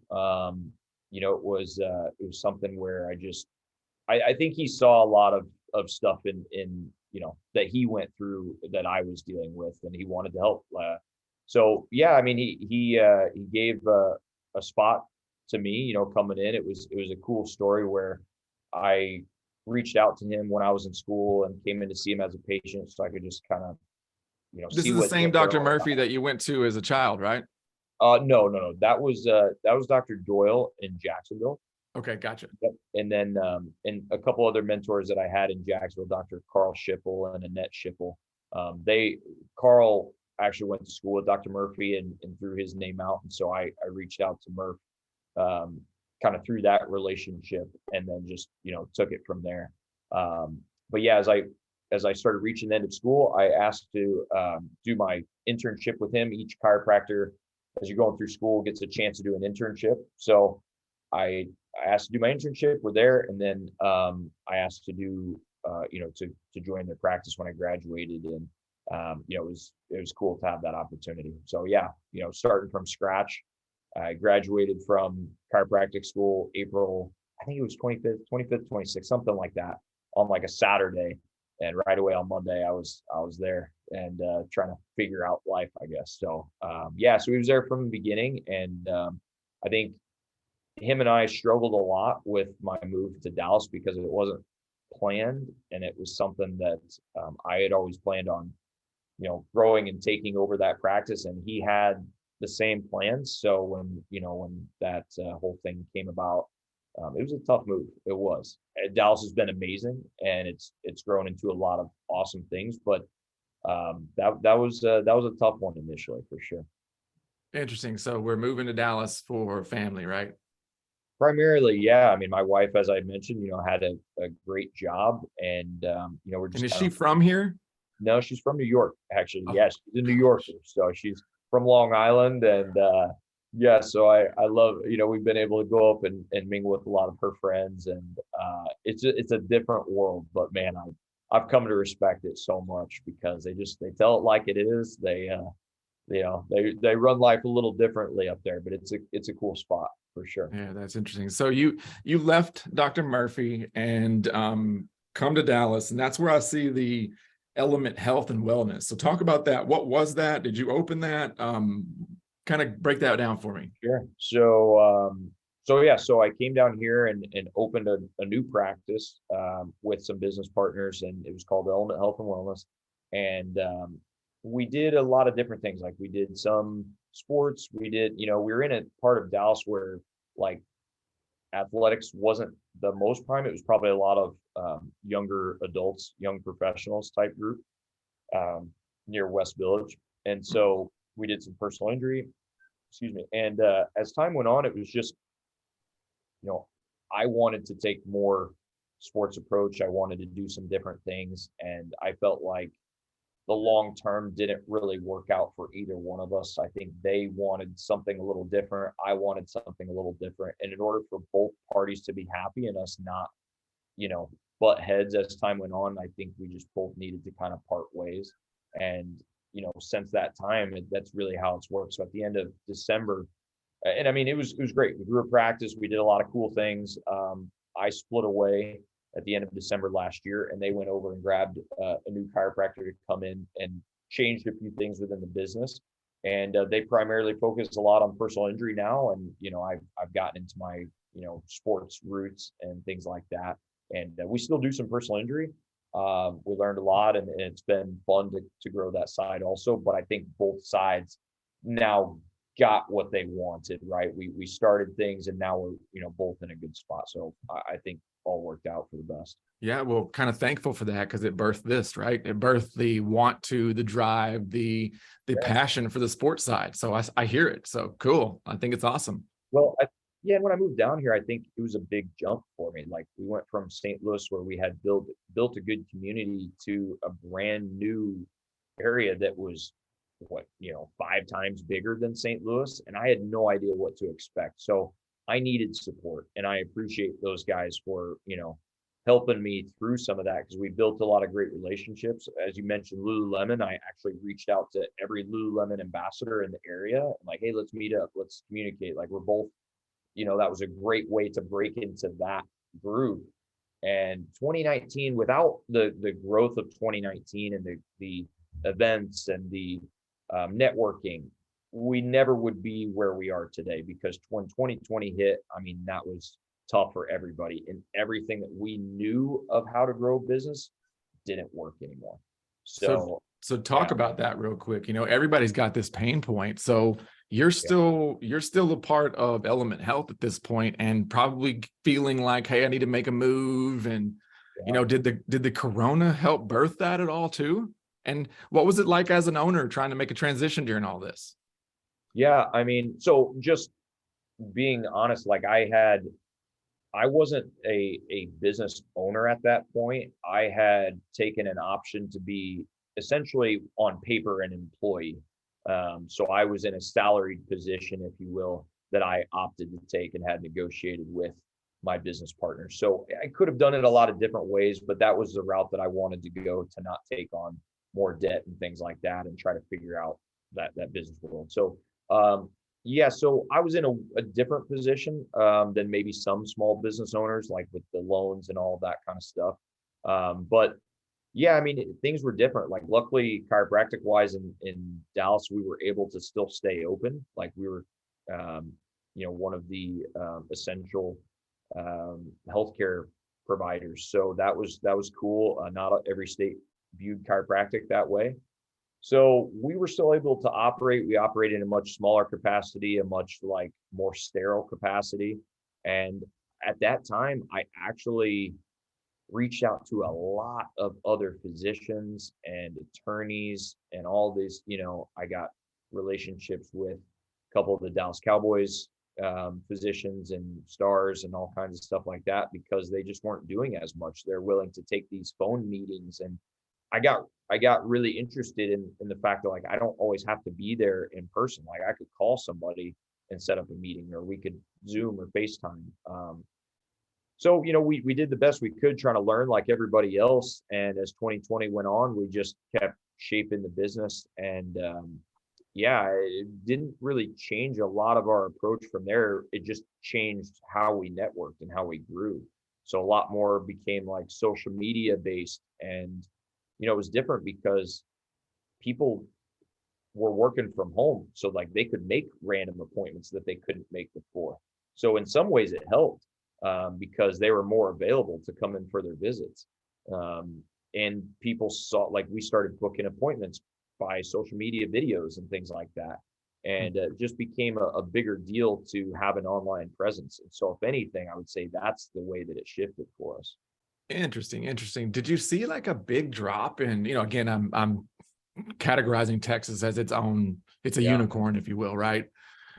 It was something where I think he saw a lot of stuff in that he went through that I was dealing with, and he wanted to help. So yeah, I mean, he gave a spot to me, coming in. It was a cool story where I reached out to him when I was in school and came in to see him as a patient, so I could just kind of This see is the what same they're Dr. all Murphy about. that you went to as a child, right? No. That was Dr. Doyle in Jacksonville. Okay, gotcha. Yep. And then and a couple other mentors that I had in Jacksonville, Dr. Carl Schiffel and Annette Schiffel. Carl actually went to school with Dr. Murphy and threw his name out. And so I reached out to Murph kind of through that relationship, and then just, took it from there. But yeah, as I started reaching the end of school, I asked to do my internship with him. Each chiropractor, as you're going through school, gets a chance to do an internship. So I asked to do my internship. We're there, and then I asked to do, to join their practice when I graduated, and it was cool to have that opportunity. So yeah, starting from scratch. I graduated from chiropractic school April, I think it was 25th, 26th, something like that, on like a Saturday, and right away on Monday I was there and trying to figure out life, I guess. So yeah, so he was there from the beginning, and I think him and I struggled a lot with my move to Dallas because it wasn't planned, and it was something that I had always planned on, growing and taking over that practice, and he had the same plans. So when that whole thing came about, it was a tough move. It was. Dallas has been amazing, and it's grown into a lot of awesome things, but that was a tough one initially, for sure. Interesting. So we're moving to Dallas for family, right? Primarily, yeah. I mean, my wife, as I mentioned, had a great job, and we're And just is kind she of. from here? No, she's from New York, actually. Oh, Yes, she's a New Yorker, so she's from Long Island, and yeah. So I love, we've been able to go up and mingle with a lot of her friends, and it's a different world, but man, I've come to respect it so much because they tell it like it is. They run life a little differently up there, but it's a cool spot for sure. yeah, that's interesting. So you left Dr. Murphy and come to Dallas, and that's where I see the Element Health and Wellness. So talk about that. What was that? Did you open that? Kind of break that down for me. Sure. So yeah, so I came down here and opened a new practice with some business partners, and it was called Element Health and Wellness. And we did a lot of different things. Like we did some sports. We were in a part of Dallas where like athletics wasn't the most prime. It was probably a lot of younger adults, young professionals type group near West Village. And so we did some personal injury, excuse me. And as time went on, it was just, I wanted to take more sports approach. I wanted to do some different things. And I felt like the long term didn't really work out for either one of us. I think they wanted something a little different. I wanted something a little different. And in order for both parties to be happy and us not, butt heads as time went on, I think we just both needed to kind of part ways. And, since that time, that's really how it's worked. So at the end of December, and I mean, it was great. We grew a practice. We did a lot of cool things. I split away at the end of December last year, and they went over and grabbed a new chiropractor to come in and changed a few things within the business. And they primarily focus a lot on personal injury now. And I've gotten into my sports roots and things like that. And we still do some personal injury. We learned a lot, and it's been fun to grow that side also. But I think both sides now got what they wanted, right? We started things, and now we're both in a good spot. So I think all worked out for the best. Yeah, well, kind of thankful for that because it birthed this, right? It birthed the want to, the drive, the Yeah. passion for the sports side. So I hear it. So cool. I think it's awesome. Well, yeah, and when I moved down here, I think it was a big jump for me. Like we went from St. Louis, where we had built a good community, to a brand new area that was 5 times bigger than St. Louis, and I had no idea what to expect. So I needed support, and I appreciate those guys for helping me through some of that, because we built a lot of great relationships. As you mentioned, Lululemon, I actually reached out to every Lululemon ambassador in the area. I'm like, hey, let's meet up, let's communicate. Like we're both, that was a great way to break into that group. And 2019, without the growth of 2019 and the events and the networking, we never would be where we are today, because when 2020 hit, I mean, that was tough for everybody, and everything that we knew of how to grow business didn't work anymore. So, So so yeah, talk about that real quick. You know, everybody's got this pain point. So you're yeah, still a part of Element Health at this point, and probably feeling like, hey, I need to make a move. And, you yeah. know, did the Corona help birth that at all too? And what was it like as an owner trying to make a transition during all this? Yeah, I mean, so just being honest, like I wasn't a business owner at that point. I had taken an option to be essentially on paper an employee. So I was in a salaried position, if you will, that I opted to take and had negotiated with my business partner. So I could have done it a lot of different ways, but that was the route that I wanted to go, to not take on more debt and things like that, and try to figure out that business world. So um, yeah, so I was in a different position than maybe some small business owners, like with the loans and all that kind of stuff. But yeah, I mean, things were different. Like, luckily, chiropractic wise in Dallas, we were able to still stay open. Like, we were, um, one of the essential healthcare providers. So that was cool. Not every state viewed chiropractic that way. So we were still able to operate. We operated in a much smaller capacity, a much like more sterile capacity. And at that time, I actually reached out to a lot of other physicians and attorneys and all this. I got relationships with a couple of the Dallas Cowboys physicians and stars and all kinds of stuff like that, because they just weren't doing as much. They're willing to take these phone meetings, and I got really interested in the fact that, like, I don't always have to be there in person. Like, I could call somebody and set up a meeting, or we could Zoom or FaceTime. So we did the best we could, trying to learn like everybody else. And as 2020 went on, we just kept shaping the business. And yeah, it didn't really change a lot of our approach from there. It just changed how we networked and how we grew. So a lot more became like social media based. And it was different because people were working from home, so like they could make random appointments that they couldn't make before. So in some ways it helped, because they were more available to come in for their visits. And people saw, like, we started booking appointments by social media videos and things like that. And it just became a bigger deal to have an online presence. And so if anything, I would say that's the way that it shifted for us. Interesting, interesting. Did you see like a big drop in, again, I'm categorizing Texas as it's a Yeah. unicorn, if you will, right?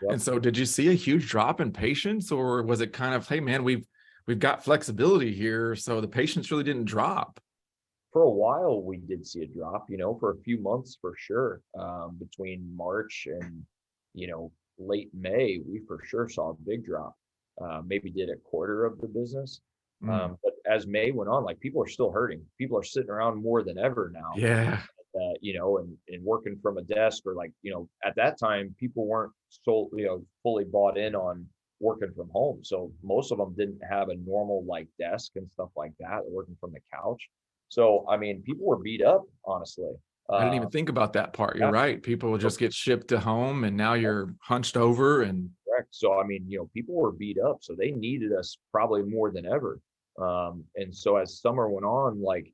Yep. And so did you see a huge drop in patients, or was it kind of, hey man, we've got flexibility here, so the patients really didn't drop? For a while, we did see a drop, for a few months for sure. Between March and, late May, we for sure saw a big drop. Maybe did a quarter of the business. Mm, But as May went on, like, people are still hurting. People are sitting around more than ever now, yeah. and working from a desk, or like, at that time, people weren't fully bought in on working from home. So most of them didn't have a normal like desk and stuff like that, working from the couch. So, I mean, people were beat up, honestly. I didn't even Uh, think about that part. You're yeah, right. People will so just get shipped to home, and now you're hunched over. And correct. So, I mean, people were beat up, so they needed us probably more than ever. And so as summer went on, like,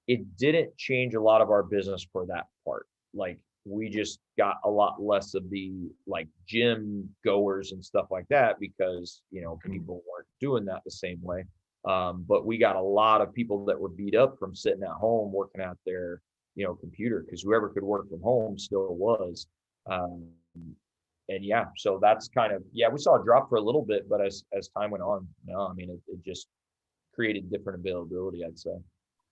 it didn't change a lot of our business for that part. Like, we just got a lot less of the like gym goers and stuff like that, because people weren't doing that the same way. But we got a lot of people that were beat up from sitting at home working at their computer, because whoever could work from home still was. Um, and yeah, so that's kind of, yeah, we saw a drop for a little bit, but as time went on, no, I mean, it just created different availability, I'd say.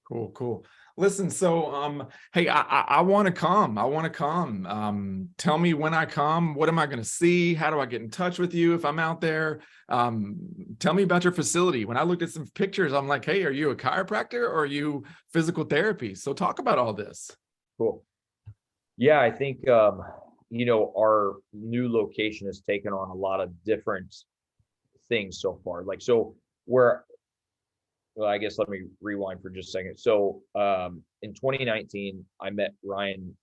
cool, cool. Listen, so hey, I want to come. I want to come. Tell me when I come, what am I going to see? How do I get in touch with you if I'm out there? Tell me about your facility. When I looked at some pictures, I'm like, hey, are you a chiropractor or are you physical therapy? So talk about all this. Cool. Yeah, I think our new location has taken on a lot of different things so far. Like, so where well, I guess let me rewind for just a second. So in 2019, I met Ryan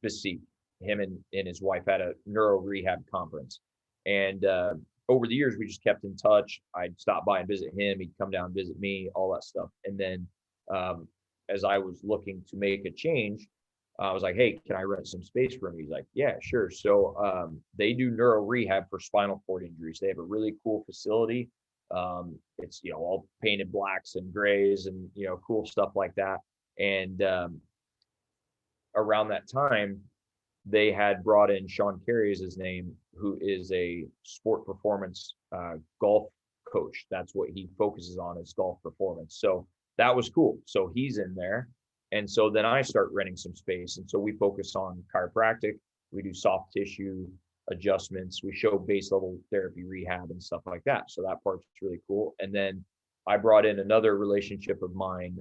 Bissett. Him and his wife had a neuro rehab conference. And over the years, we just kept in touch. I'd stop by and visit him. He'd come down and visit me, all that stuff. And then as I was looking to make a change, I was like, hey, can I rent some space for him? He's like, yeah, sure. So they do neuro rehab for spinal cord injuries. They have a really cool facility. It's, all painted blacks and grays and, cool stuff like that. And around that time, they had brought in Sean Carey is his name, who is a sport performance golf coach. That's what he focuses on, is golf performance. So that was cool. So he's in there. And so then I start renting some space. And so we focus on chiropractic. We do soft tissue adjustments. We show base level therapy rehab and stuff like that. So that part's really cool. And then I brought in another relationship of mine.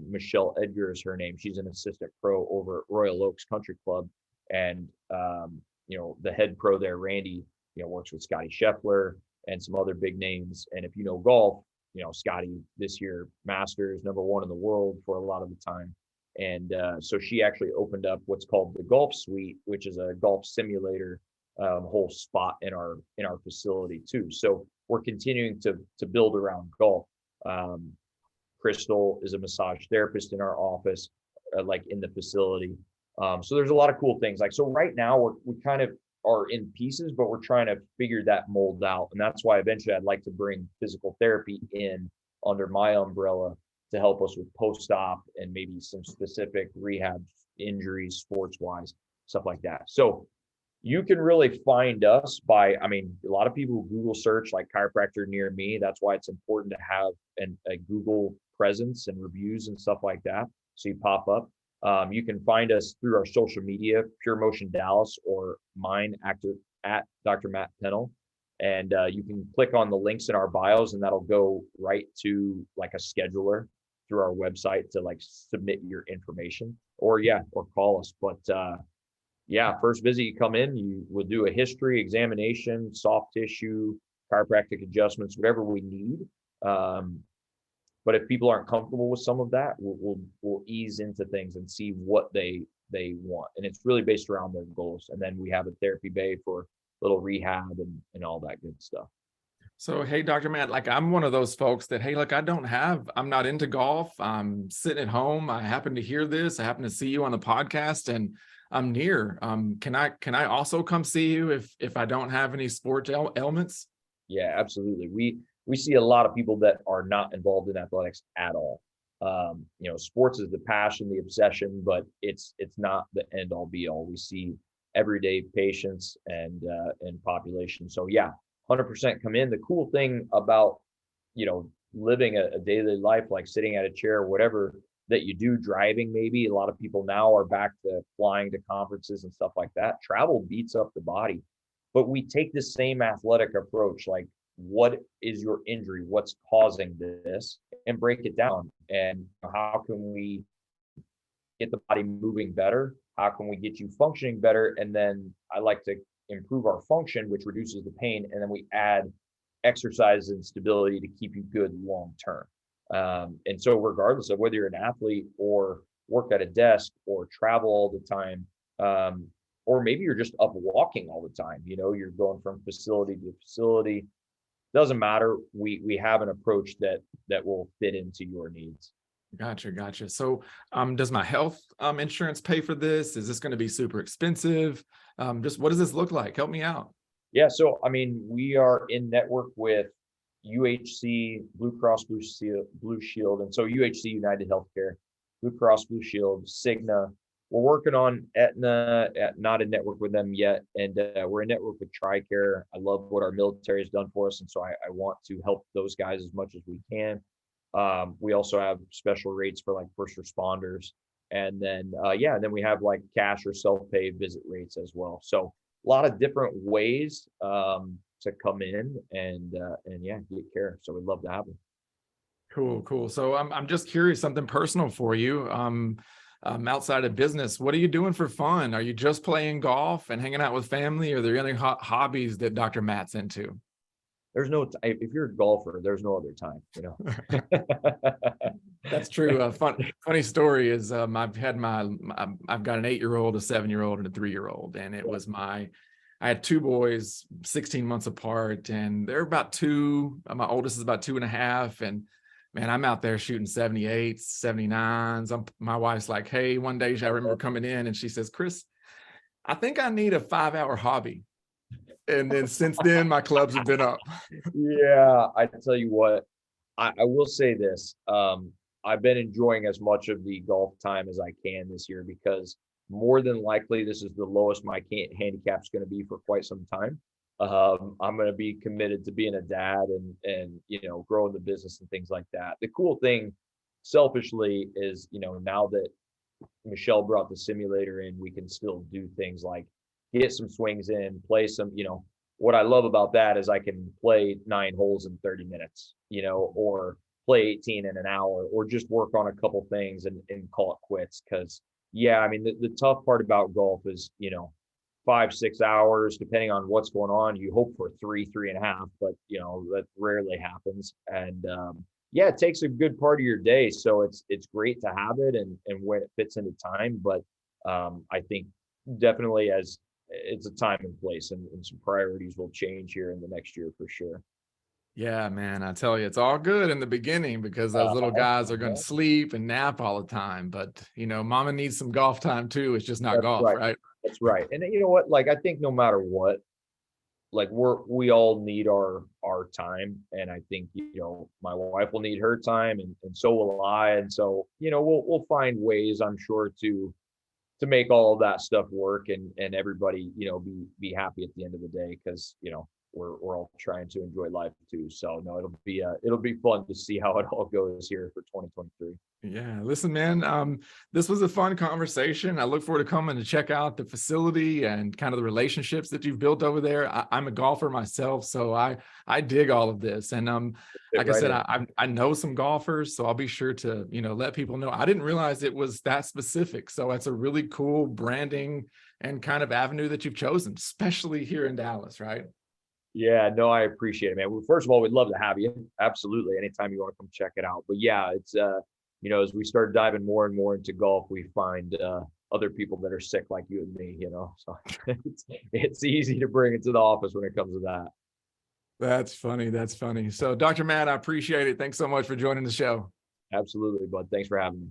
Michelle Edgar is her name. She's an assistant pro over at Royal Oaks Country Club. And, the head pro there, Randy, works with Scotty Scheffler and some other big names. And if you know golf, Scotty this year, Masters, #1 in the world for a lot of the time. And so she actually opened up what's called the Golf Suite, which is a golf simulator whole spot in our facility too. So we're continuing to build around golf. Crystal is a massage therapist in our office, like in the facility. So there's a lot of cool things. So right now we kind of are in pieces, but we're trying to figure that mold out. And that's why eventually I'd like to bring physical therapy in under my umbrella to help us with post-op and maybe some specific rehab injuries, sports-wise, stuff like that. So you can really find us by, a lot of people Google search like chiropractor near me. That's why it's important to have a Google presence and reviews and stuff like that. So you pop up. You can find us through our social media, Pure Motion Dallas, or mine at Dr. Matt Pennell. And you can click on the links in our bios, and that'll go right to like a scheduler through our website to submit your information, or call us. But first visit, you come in, you will do a history examination, soft tissue, chiropractic adjustments, whatever we need. But if people aren't comfortable with some of that, we'll ease into things and see what they want. And it's really based around their goals. And then we have a therapy bay for little rehab and all that good stuff. So, hey, Dr. Matt, I'm one of those folks that, hey, I'm not into golf. I'm sitting at home. I happen to hear this. I happen to see you on the podcast, and I'm near. Can I also come see you if I don't have any sport ailments? Yeah, absolutely. We see a lot of people that are not involved in athletics at all. Sports is the passion, the obsession, but it's not the end all be all. We see everyday patients and population. So 100% come in. The cool thing about, living a daily life, like sitting at a chair, whatever that you do, driving, maybe a lot of people now are back to flying to conferences and stuff like that. Travel beats up the body, but we take the same athletic approach, like, what is your injury? What's causing this? And break it down. And how can we get the body moving better? How can we get you functioning better? And then I like to improve our function, which reduces the pain. And then we add exercise and stability to keep you good long term. And so regardless of whether you're an athlete or work at a desk or travel all the time, or maybe you're just up walking all the time, you're going from facility to facility, doesn't matter. We have an approach that will fit into your needs. Gotcha. So does my health insurance pay for this? Is this going to be super expensive? Just what does this look like? Help me out. Yeah. So, we are in network with UHC, Blue Cross Blue Shield. And so UHC, United Healthcare, Blue Cross Blue Shield, Cigna. We're working on Aetna, not in network with them yet. And we're in network with TRICARE. I love what our military has done for us. And so I want to help those guys as much as we can. We also have special rates for first responders. And then, then we have cash or self-pay visit rates as well. So a lot of different ways to come in and get care. So we'd love to have them. Cool. So I'm just curious, something personal for you. Outside of business, what are you doing for fun? Are you just playing golf and hanging out with family? Or are there any hobbies that Dr. Matt's into? there's no, if you're a golfer, there's no other time, you know? That's true. Funny story is I've got an 8-year-old, a 7-year-old, and a 3-year-old, and I had 2 boys, 16 months apart, and they're about 2. My oldest is about 2.5, and man, I'm out there shooting 78s, 79s. My wife's like, hey, one day I remember coming in, and she says, Chris, I think I need a 5-hour hobby. And then since then, my clubs have been up. Yeah, I tell you what, I will say this. I've been enjoying as much of the golf time as I can this year, because more than likely this is the lowest my handicap's going to be for quite some time. I'm going to be committed to being a dad and growing the business and things like that. The cool thing, selfishly, is now that Michelle brought the simulator in, we can still do things like get some swings in, play some, what I love about that is I can play 9 holes in 30 minutes, or play 18 in an hour, or just work on a couple things and call it quits. Cause yeah, I mean, the tough part about golf is, 5-6 hours, depending on what's going on. You hope for 3.5, but that rarely happens. And yeah, it takes a good part of your day. So it's great to have it and when it fits into time. But I think definitely as it's a time and place, and some priorities will change here in the next year for sure. Yeah, man, I tell you, it's all good in the beginning because those little guys are going to sleep and nap all the time. But, mama needs some golf time too. It's just not That's golf, right. right? That's right. And you know what? Like, I think no matter what, like we all need our time. And I think, my wife will need her time, and so will I. And so, we'll find ways, I'm sure, to make all of that stuff work, and everybody, be happy at the end of the day. Cause we're all trying to enjoy life too. So no, it'll be fun to see how it all goes here for 2023. Yeah, listen, man, this was a fun conversation. I look forward to coming to check out the facility and kind of the relationships that you've built over there. I'm a golfer myself, so I dig all of this. And like I said, I know some golfers, so I'll be sure to let people know. I didn't realize it was that specific, so that's a really cool branding and kind of avenue that you've chosen, especially here in Dallas, right? Yeah, no, I appreciate it, man. Well, first of all, we'd love to have you. Absolutely. Anytime you want to come check it out. But yeah, it's, as we start diving more and more into golf, we find other people that are sick like you and me, so it's easy to bring it to the office when it comes to that. That's funny. That's funny. So Dr. Matt, I appreciate it. Thanks so much for joining the show. Absolutely, bud. Thanks for having me.